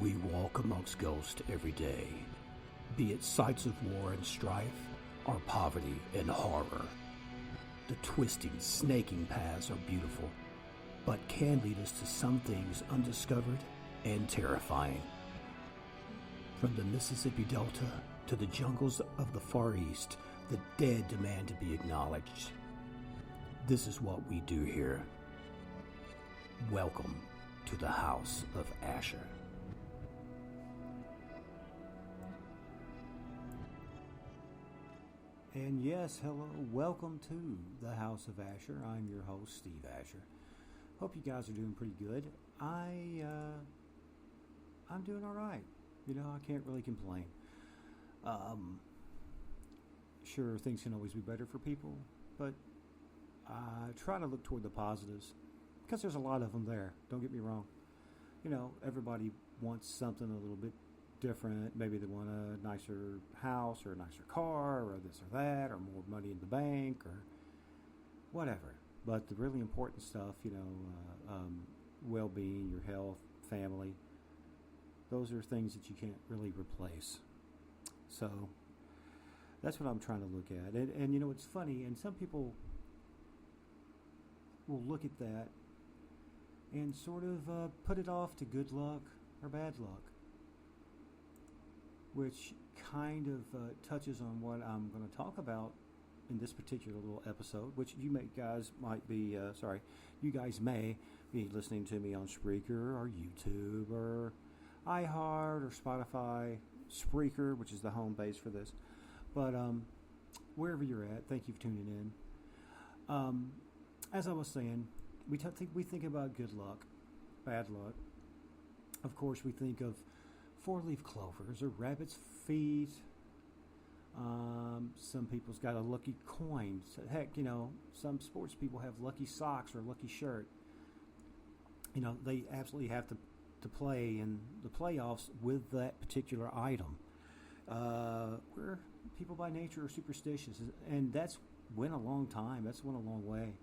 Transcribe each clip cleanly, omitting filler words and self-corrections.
We walk amongst ghosts every day, be it sights of war and strife, or poverty and horror. The twisting, snaking paths are beautiful, but can lead us to some things undiscovered and terrifying. From the Mississippi Delta to the jungles of the Far East, the dead demand to be acknowledged. This is what we do here. Welcome to the House of Asher. And yes, hello, welcome to the House of Asher. I'm your host, Steve Asher. Hope you guys are doing pretty good. I'm doing all right. You know, I can't really complain. Sure, things can always be better for people, but I try to look toward the positives because there's a lot of them there. Don't get me wrong. You know, everybody wants something a little bit different. Maybe they want a nicer house or a nicer car or this or that or more money in the bank or whatever. But the really important stuff, you know, well-being, your health, family, those are things that you can't really replace. So that's what I'm trying to look at. And you know, it's funny, and some people will look at that and sort of put it off to good luck or bad luck, which kind of touches on what I'm going to talk about in this particular little episode, which you guys may be listening to me on Spreaker or YouTube or iHeart or Spotify. Spreaker, which is the home base for this. But wherever you're at, thank you for tuning in. As I was saying, we think about good luck, bad luck. Of course, we think of four-leaf clovers or rabbit's feet. Some people's got a lucky coin. Heck, you know, some sports people have lucky socks or a lucky shirt. You know, they absolutely have to play in the playoffs with that particular item. Where people by nature are superstitious, and that's went a long time. That's went a long way.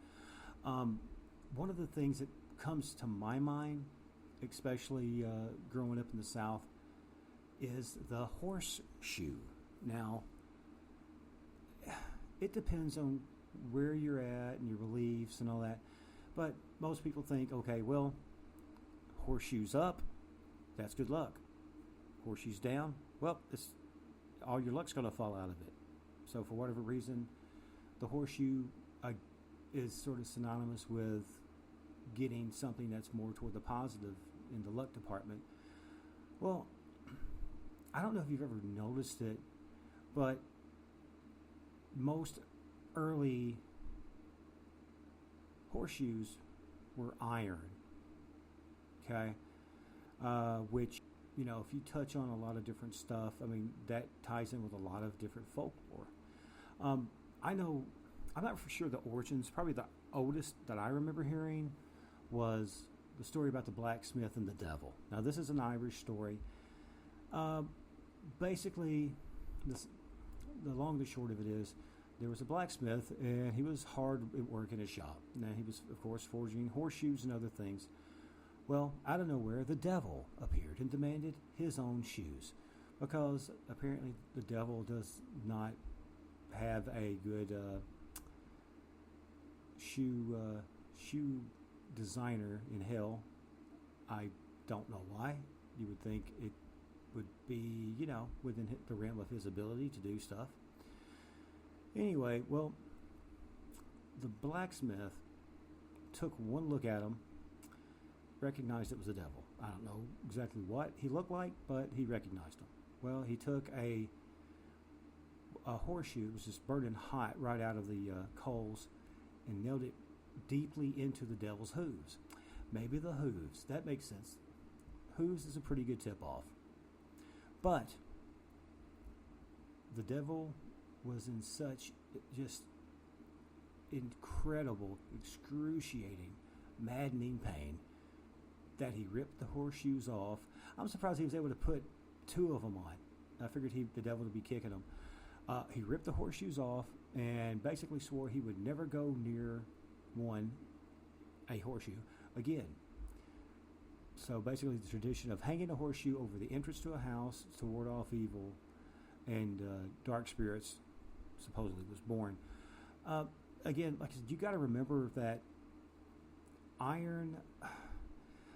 One of the things that comes to my mind, especially growing up in the South, is the horseshoe. Now, it depends on where you're at and your beliefs and all that, but most people think, okay, well, horseshoes up, that's good luck. Horseshoes down, well, all your luck's going to fall out of it. So for whatever reason, the horseshoe is sort of synonymous with getting something that's more toward the positive in the luck department. Well, I don't know if you've ever noticed it, but most early horseshoes were iron. Okay? Which, you know, if you touch on a lot of different stuff, I mean, that ties in with a lot of different folklore. I know, I'm not for sure the origins, probably the oldest that I remember hearing was the story about the blacksmith and the devil. Now, this is an Irish story. Basically, the long and the short of it is, there was a blacksmith, and he was hard at work in his shop. Now, he was, of course, forging horseshoes and other things. Well, out of nowhere, the devil appeared and demanded his own shoes, because apparently the devil does not have a good shoe designer in hell. I don't know why. You would think it would be, you know, within the realm of his ability to do stuff. Anyway, well, the blacksmith took one look at him, recognized it was the devil. I don't know exactly what he looked like, but he recognized him. Well, he took a horseshoe, it was just burning hot right out of the coals, and nailed it deeply into the devil's hooves. Maybe the hooves. That makes sense. Hooves is a pretty good tip-off. But the devil was in such just incredible, excruciating, maddening pain that he ripped the horseshoes off. I'm surprised he was able to put two of them on. I figured the devil would be kicking them. He ripped the horseshoes off and basically swore he would never go near a horseshoe again. So basically, the tradition of hanging a horseshoe over the entrance to a house to ward off evil and dark spirits supposedly was born. Again, like I said, you got to remember that iron,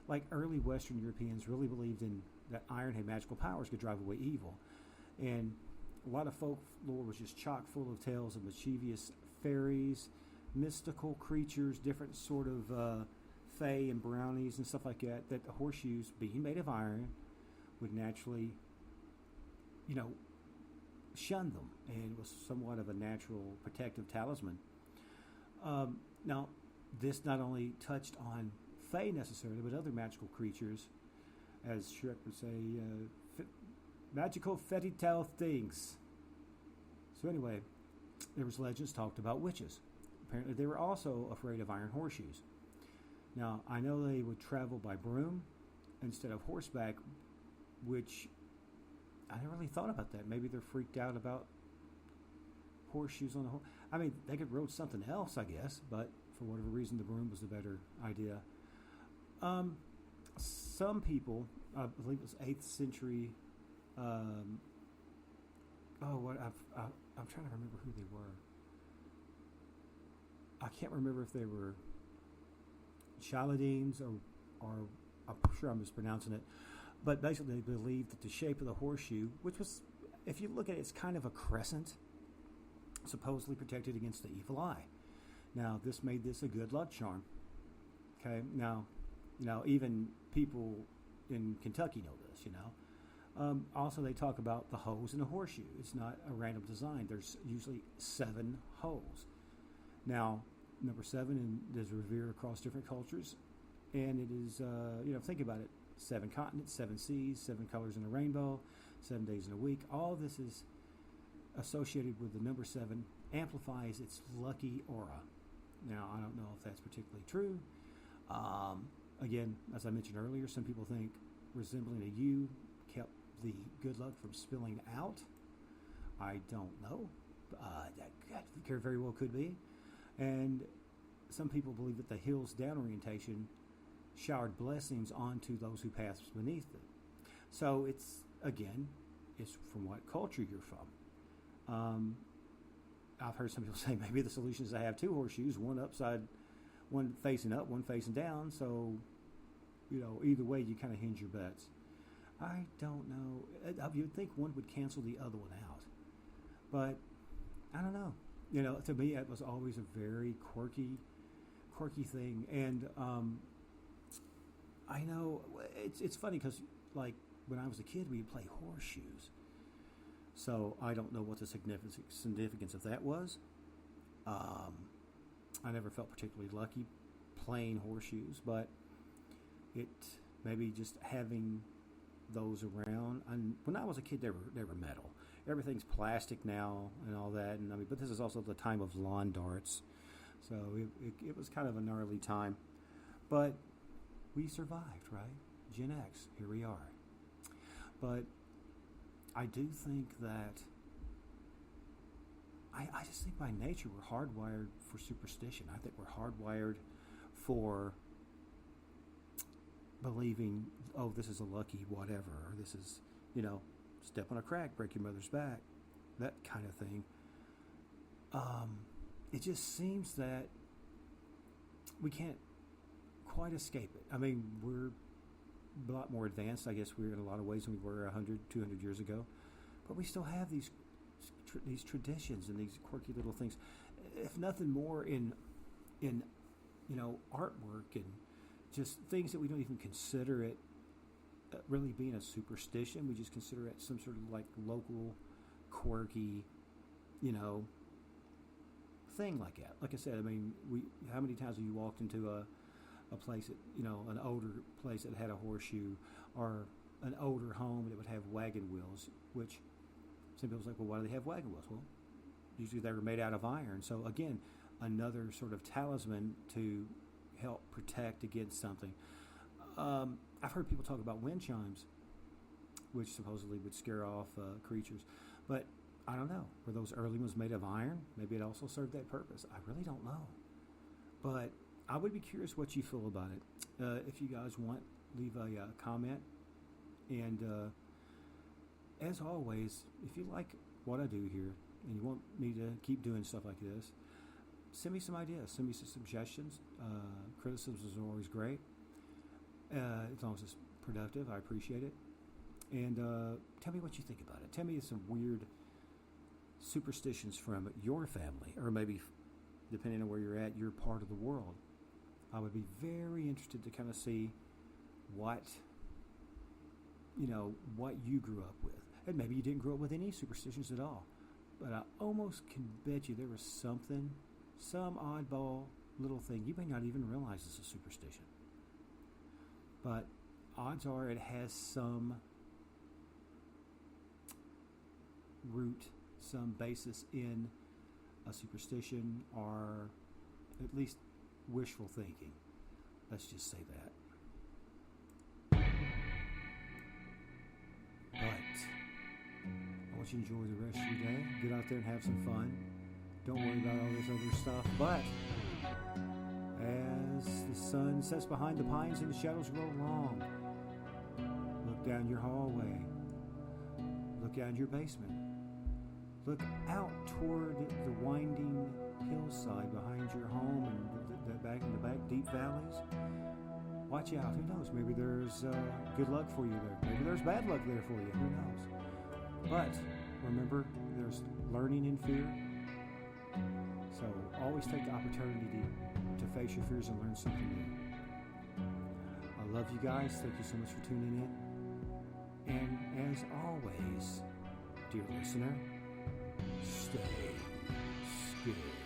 like early Western Europeans, really believed in that iron had magical powers, could drive away evil, and a lot of folklore was just chock full of tales of mischievous fairies, mystical creatures, different sort of fae and brownies and stuff like that. That the horseshoes, being made of iron, would naturally, shun them, and was somewhat of a natural protective talisman. Now, this not only touched on fae necessarily, but other magical creatures, as Shrek would say, magical fairy tale things. So anyway, there was legends talked about witches. Apparently, they were also afraid of iron horseshoes. Now, I know they would travel by broom instead of horseback, which I never really thought about that. Maybe they're freaked out about horseshoes on the horse. I mean, they could rode something else, I guess, but for whatever reason, the broom was the better idea. Some people, I believe it was 8th century. I'm trying to remember who they were. I can't remember if they were Chaldeans or I'm sure I'm mispronouncing it. But basically, they believed that the shape of the horseshoe, which was, if you look at it, it's kind of a crescent, supposedly protected against the evil eye. Now, this made this a good luck charm. Okay, now, even people in Kentucky know this, Also, they talk about the hose in a horseshoe. It's not a random design. There's usually 7 holes. Now, number 7 is revered across different cultures, and it is, think about it. 7 continents, 7 seas, 7 colors in a rainbow, 7 days in a week. All this is associated with the number 7, amplifies its lucky aura. Now, I don't know if that's particularly true. Again, as I mentioned earlier, some people think resembling a U kept the good luck from spilling out. I don't know. That very well could be. And some people believe that the hills down orientation showered blessings onto those who passed beneath it. So it's from what culture you're from. I've heard some people say maybe the solution is to have 2 horseshoes, one upside, one facing up, one facing down. So, either way, you kind of hinge your bets. I don't know. You'd think one would cancel the other one out, but I don't know. To me, it was always a very quirky thing, and I know it's funny because, like, when I was a kid, we'd play horseshoes. So I don't know what the significance of that was. I never felt particularly lucky playing horseshoes, but it maybe just having those around. And when I was a kid, they were metal. Everything's plastic now and all that. And but this is also the time of lawn darts, so it was kind of a gnarly time. But we survived, right? Gen X, here we are. But I do think that I just think by nature we're hardwired for superstition. I think we're hardwired for believing, oh, this is a lucky whatever, or this is, step on a crack, break your mother's back, that kind of thing. It just seems that we can't quite escape it. I mean, we're a lot more advanced, I guess, we're in a lot of ways than we were 100, 200 years ago. But we still have these traditions and these quirky little things. If nothing more in artwork and just things that we don't even consider it really being a superstition. We just consider it some sort of like local, quirky, thing like that. Like I said, I mean, how many times have you walked into a place that, an older place that had a horseshoe, or an older home that would have wagon wheels, which some people's like, well, why do they have wagon wheels? Well, usually they were made out of iron. So again, another sort of talisman to help protect against something. I've heard people talk about wind chimes, which supposedly would scare off creatures. But I don't know. Were those early ones made of iron? Maybe it also served that purpose. I really don't know. But I would be curious what you feel about it. If you guys want leave a comment. And as always, if you like what I do here and you want me to keep doing stuff like this, send me some ideas, send me some suggestions. Criticisms is always great. As long as it's productive, I appreciate it. And tell me what you think about it. Tell me some weird superstitions from your family, or maybe, depending on where you're at, your part of the world. I would be very interested to kind of see what you grew up with. And maybe you didn't grow up with any superstitions at all. But I almost can bet you there was something, some oddball little thing you may not even realize is a superstition. But odds are it has some root, some basis in a superstition, or at least wishful thinking. Let's just say that. But I want you to enjoy the rest of your day. Get out there and have some fun. Don't worry about all this other stuff. But as the sun sets behind the pines and the shadows roll long, look down your hallway. Look down your basement. Look out toward the winding hillside behind your home and the back deep valleys. Watch out. Who knows? Maybe there's good luck for you there. Maybe there's bad luck there for you. Who knows? But remember, there's learning in fear. So always take the opportunity to face your fears and learn something new. I love you guys. Thank you so much for tuning in. And as always, dear listener, stay scared.